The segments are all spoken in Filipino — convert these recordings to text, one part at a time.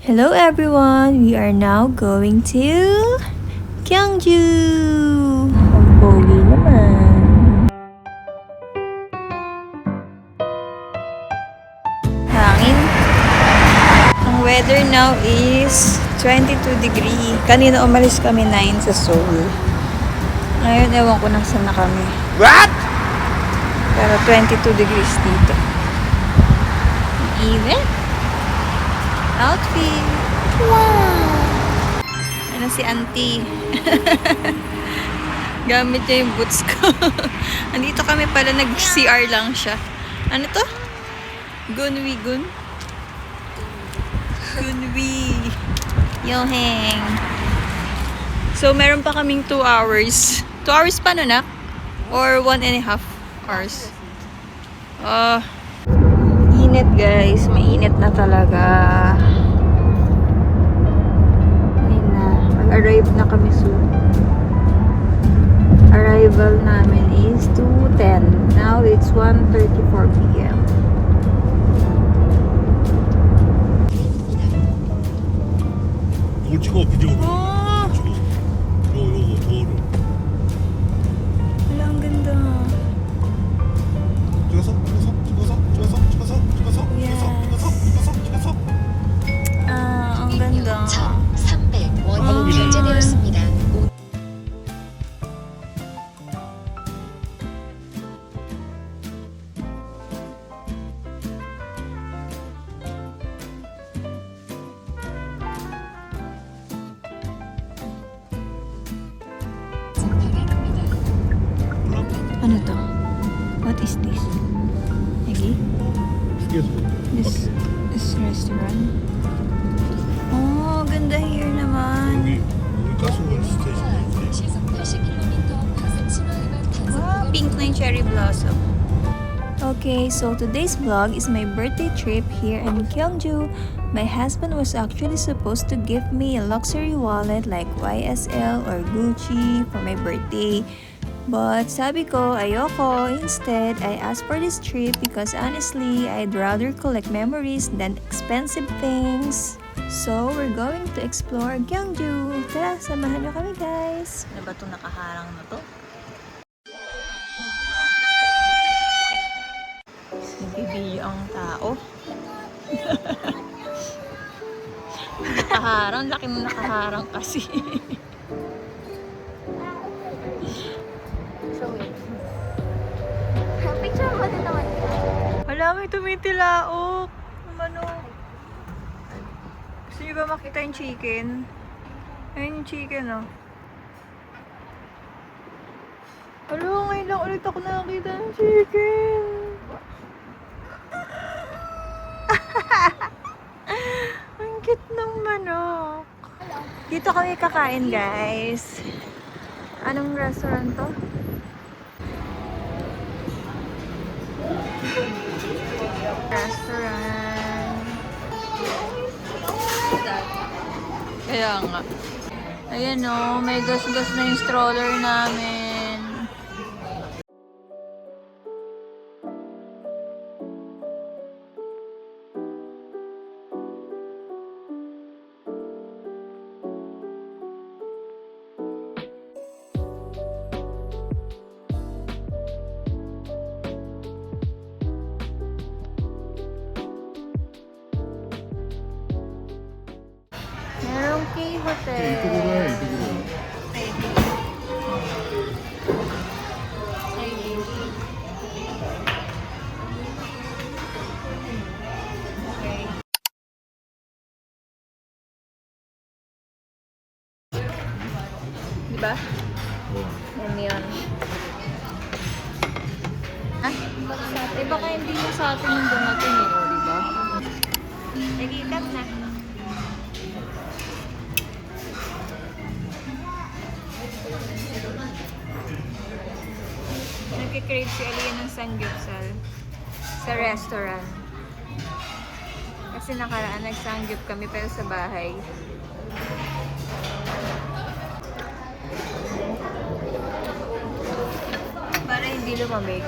Hello everyone! We are now going to Gyeongju! Ang pogi naman! Hangin. Ang weather now is 22 degree. Kanina umalis kami 9 sa Seoul. Ngayon, ewan ko nang saan na kami. What? Pero 22 degrees dito. Even? Outfit. Wow! Ano si auntie? Gamit niya yung boots ko. Andito kami pala, nag-CR lang siya. Ano to? Gunwi gun? Gunwi. Yoheng. So, meron pa kaming 2 hours. 2 hours pa no, nak? Or 1.5 hours? Init guys, mainit na talaga. Ayun na, mag-arrive na kami soon. Arrival namin is 2:10. Now it's 1:34 p.m. 이거 찍어 비디오로. 와, 찍어. 요거 도어를. wala, ang ganda. 찍었어. Ah, ang ganda. 1,300원 한국인은- 결제되었습니다. Ano to? What is this? Egi? This restaurant? Oh, ganda here naman. 여기 가스원 스테이션. 시속 80km 과속 신호위반 Wow, pink na yung cherry blossom. Okay, so today's vlog is my birthday trip here in Gyeongju. My husband was actually supposed to give me a luxury wallet like YSL or Gucci for my birthday. But sabi ko, ayoko. Instead, I asked for this trip because honestly, I'd rather collect memories than expensive things. So, we're going to explore Gyeongju. Tara, samahan nyo kami guys. Ano ba itong nakaharang na to? Nagbibideo ang tao. Nakaharang, laki mo nakaharang kasi. So wait. Picture mo din naman. Hala, may tumitilaok. Ano? Gusto nyo ba makita yung chicken? Ayun yung chicken, oh. Hala, ngayon lang ulit ako nakakita ng chicken. Ang cute ng manok. Dito kami kakain, guys. Anong restaurant to? Restaurant. Kaya nga. Ayan o, may gas-gas na yung stroller namin. Merong K-Hotel. 이쪽으로. Diba? Yan yun. Ah? Eh baka hindi mo sa atin yung dumating eh, o, diba? Nagikat na. Nagkikrave si Aliyah ng sangyupsal sa restaurant. Kasi nakaraan nagsangyup kami pero sa bahay. Para hindi lumamig.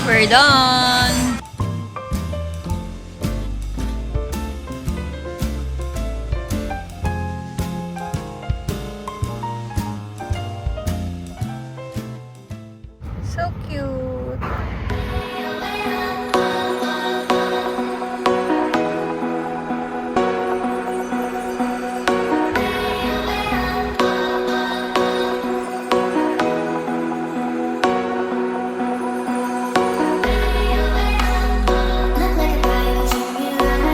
We're done! So cute! Look like a guy who treat me right.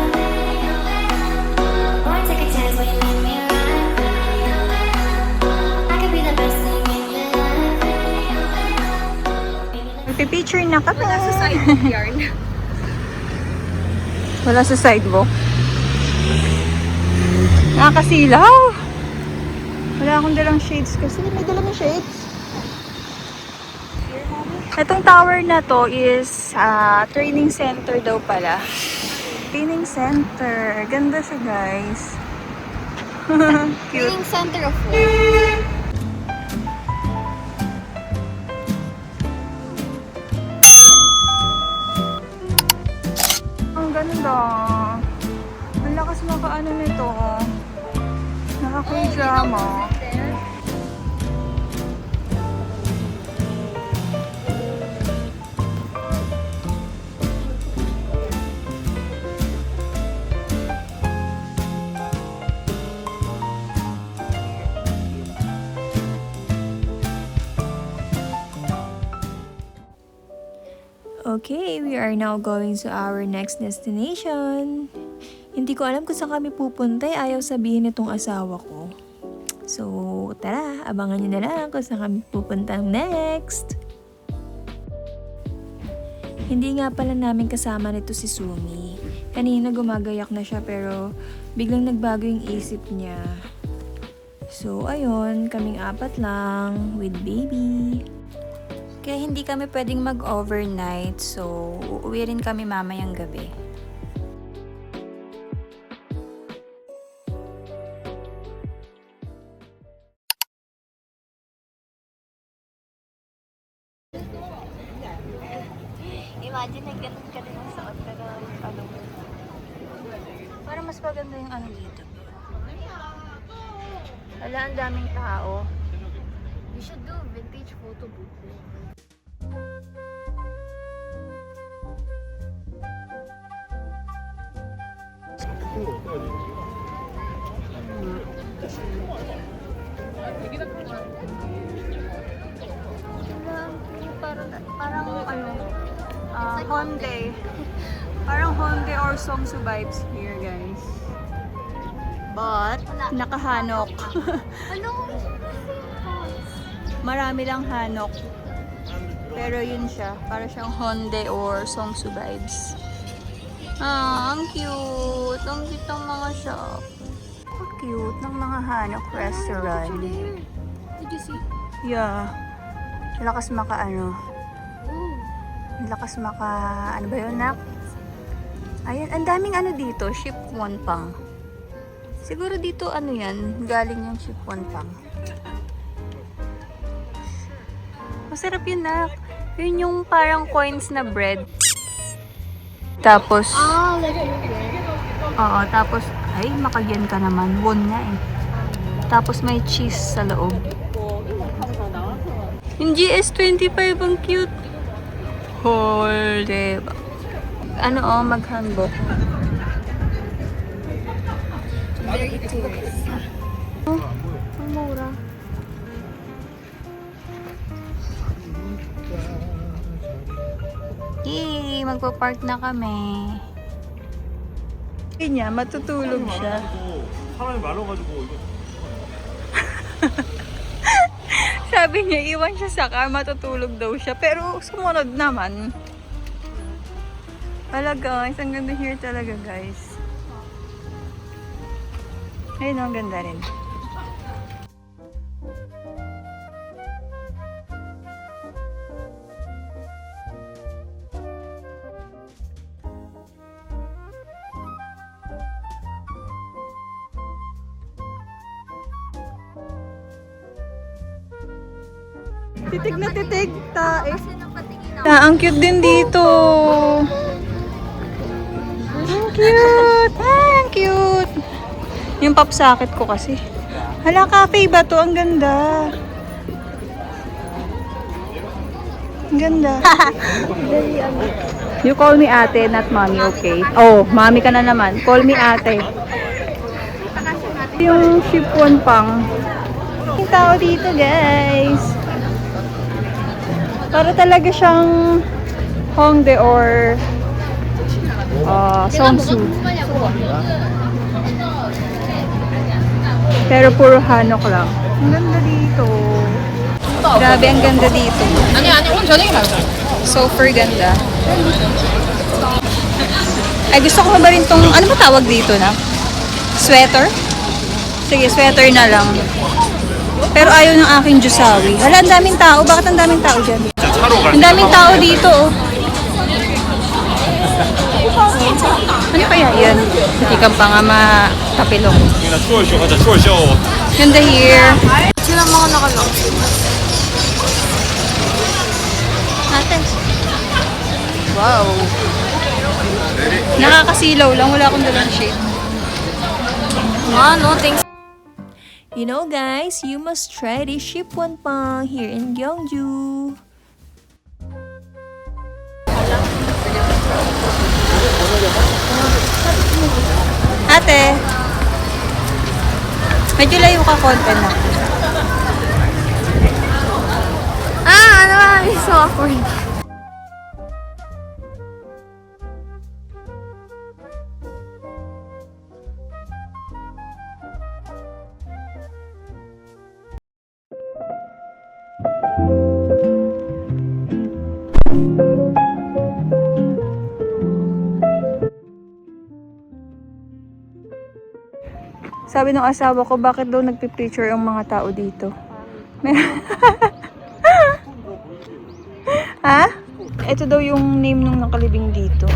Boy, take a chance when you let me ride. I could be the best thing in your life. Magpipicture na kami. Wala sa sidewalk yarn. Wala sa sidewalk. Nakakasilaw. Wala akong dalang shades kasi. May dalang shades. Itong tower na to is training center daw pala. Training center. Ganda siya, guys. Cute. Training center of what? Ang ganda. Ang lakas makaano nito. Nakaka-drama. Okay, we are now going to our next destination. Hindi ko alam kung saan kami pupunta, ayaw sabihin nitong asawa ko. So, tara, abangan nyo na lang kung saan kami pupunta next. Hindi nga pala namin kasama nito si Sumi. Kanina gumagayak na siya pero biglang nagbago yung isip niya. So, ayun, kaming apat lang with baby. Kaya hindi kami pwedeng mag-overnight, so uuwi rin kami mamayang gabi. Imagine na ganun ka din ang suot pero ano. Parang mas maganda yung ano dito. Wala, ang daming tao. We should do vintage photo booth. Parang ano, Hyundai. Parang Hyundai or Songsu vibes here, guys. But, nakahanok. Ano? Marami lang hanok. Pero yun siya. Para siyang Hyundai or Songsu vibes. Ang cute. Ang cute ng mga shop. Ang cute ng mga hanok restaurant. Did you see? Yeah. Lakas maka ano. Oh. Lakas maka... Ano ba yun, nak? Ayun, ang daming ano dito. Ship Wonpang. Siguro dito ano yan. Galing yung Ship Wonpang. Masarap yun, nak. Yun yung parang coins na bread. Tapos... Like your bread. Oo, tapos... Ay, makagyan ka naman. Won nga eh. Tapos may cheese sa loob. Yung GS25, ang cute. Holy. Ano mag-handbook. Very tourist. Ang mura. Yay! Magpa-park na kami. Kanya, matutulog siya. 사람이 많아가지고 이거 Sabi niya, iwan siya sa car, matutulog daw siya. Pero sumunod naman. Wala guys, ang ganda here talaga guys. Ayun, ang ganda rin. Titig na titig ta eh. Kasi nung patingin Ang cute din dito. Ang cute. Ang cute. Yung papsakit ko kasi. Hala, cafe ba to? Ang ganda. Ang ganda. You call me ate, not mommy, okay? Oh, mommy ka na naman. Call me ate. Yung shipon pang. Yung tao dito, guys. Para talaga siyang Hongdae or Seongsu. Pero puro Hanok lang. Ang ganda dito. Grabe, ang ganda dito. Super ganda. Ay, gusto ko ba rin tong, ano ba tawag dito na? Sweater? Sige, sweater na lang. Pero ayaw ng aking jusawi. Hala, ang daming tao. Bakit ang daming tao dyan? Ang daming tao dito, oh. Ano kaya yan? Hindi ka pa nga matapilong. 나 추월쇼 가자 추월쇼. Ganda here. Sila mga nakalong. Natin. Wow. Nakakasilaw lang. Wala akong dalang shade. No, thanks. You know guys, you must try this shipwonpang here in Gyeongju. Ate, medyo layo ka konti na. Ano ba? It's so awkward. Sabi ng asawa ko, bakit daw nagpipicture ang mga tao dito? Ha? Ito daw yung name nung nakalibing dito.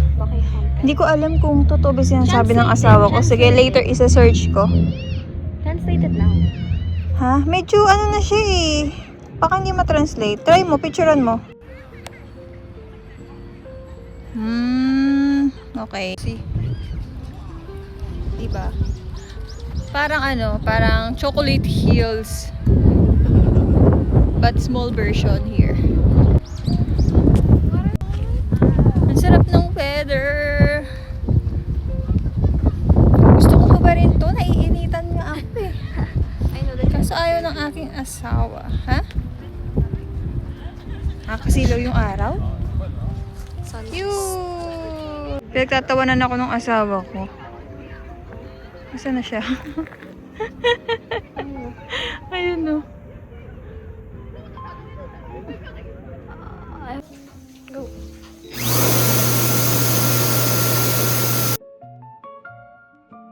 Hindi ko alam kung totoo ba sinasabi ng asawa ko. Sige, later isa-search ko. Translate it now. Ha? Medyo ano na siya eh. Baka hindi ma-translate. Try mo, picturean mo. Okay. See? Diba? Parang ano, parang chocolate hills. But small version here. Ang sarap ng weather. Gusto ko pa rin to. Naiinitan nga ako eh. I know that. Kaso ayaw ng aking asawa. Ha? Nakakasilaw yung araw? Cute! Pinagtatawanan ako ng asawa ko. Asa na siya? Ayun o. Go.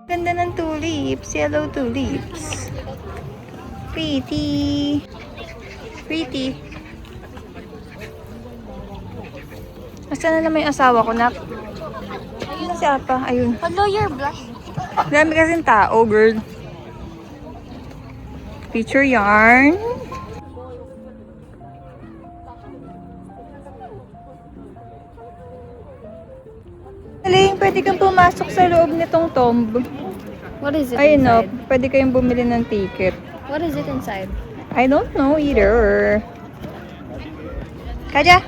Ganda ng tulips. Yellow tulips. Pretty. Pretty. Asa na naman yung asawa ko, nak? Ayun si Apa. Ayun. Hello, you're black. Dami kasing tao, girl. Picture yarn. Aling, pwede kang pumasok sa loob nitong tomb. What is it Ayun no, inside? pwede kayong bumili ng ticket. What is it inside? I don't know either. Kaja!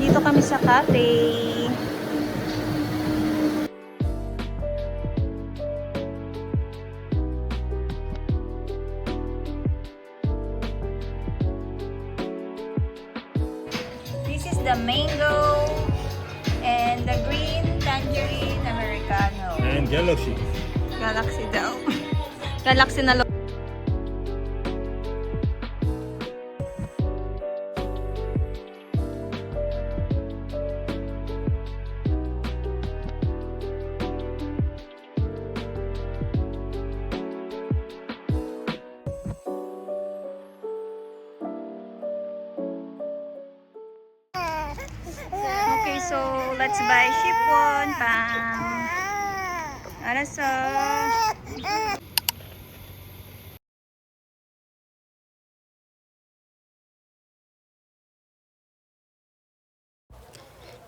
Dito kami sa cafe. This is the mango and the green tangerine americano. And 갤럭시. Galaxy daw. Galaxy na lo. so let's buy shipwon pang. Alasa.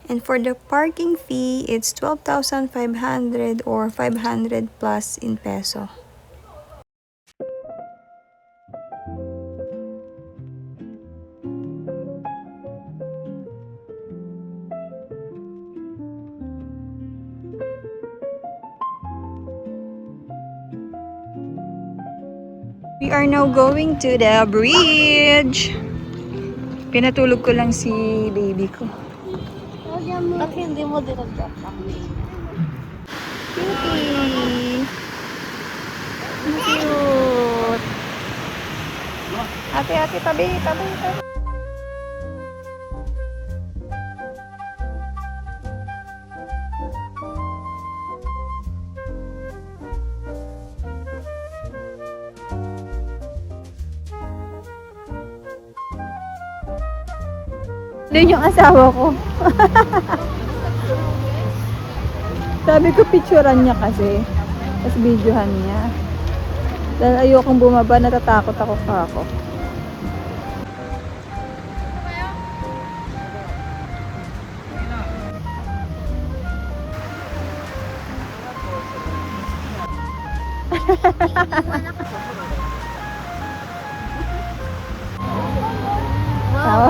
And for the parking fee, it's 12,500 or 500 plus in peso. We are now going to the bridge. Pinatulog ko lang si baby ko. Ba't hindi mo dinag-drop lang? Cutie! Ang cute! Ate, tabi. Doon yung asawa ko. Sabi ko picturean niya kasi. Tapos videohan niya. Dahil ayokong bumaba, natatakot ako pa ako.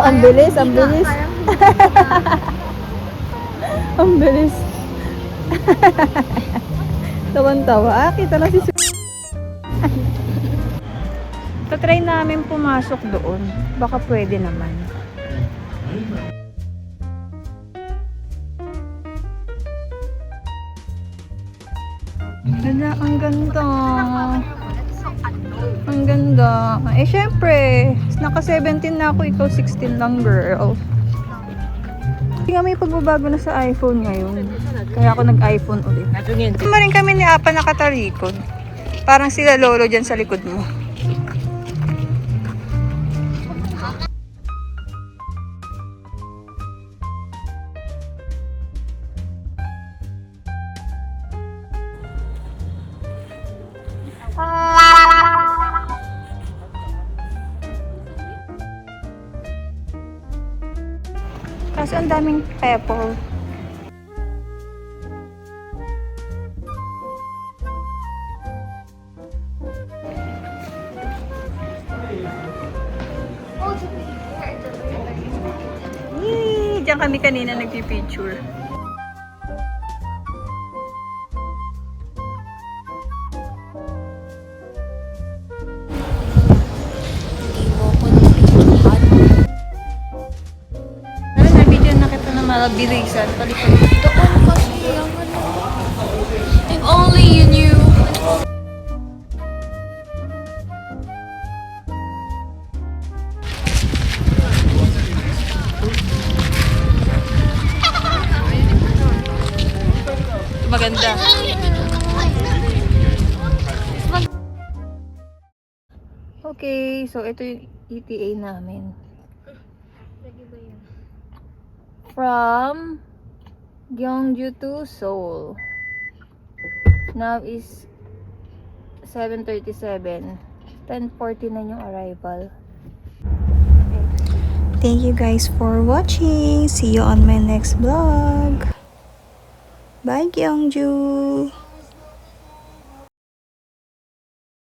Ang bilis. Ang bilis. Tawan-tawa. Kita na si Tatry namin pumasok doon. Baka pwede naman. Ang ganda. Ang ganda. Eh, syempre, naka 17 na ako, ikaw 16 lang, girl. Hindi nga may pagbabago na sa iPhone ngayon. Kaya ako nag-iPhone ulit. Tama rin kami ni Apa nakatalikod. Parang sila lolo dyan sa likod mo. Kaso ang daming pepper. Yee! Diyan kami kanina nagpipicture. Mabilisan, talikod. Doon kasi ang ano. If only you knew. Maganda. Okay, so ito yung ETA namin. From Gyeongju to Seoul. Now is 7:37. 10:49 yung arrival. Thank you guys for watching. See you on my next vlog. Bye, Gyeongju.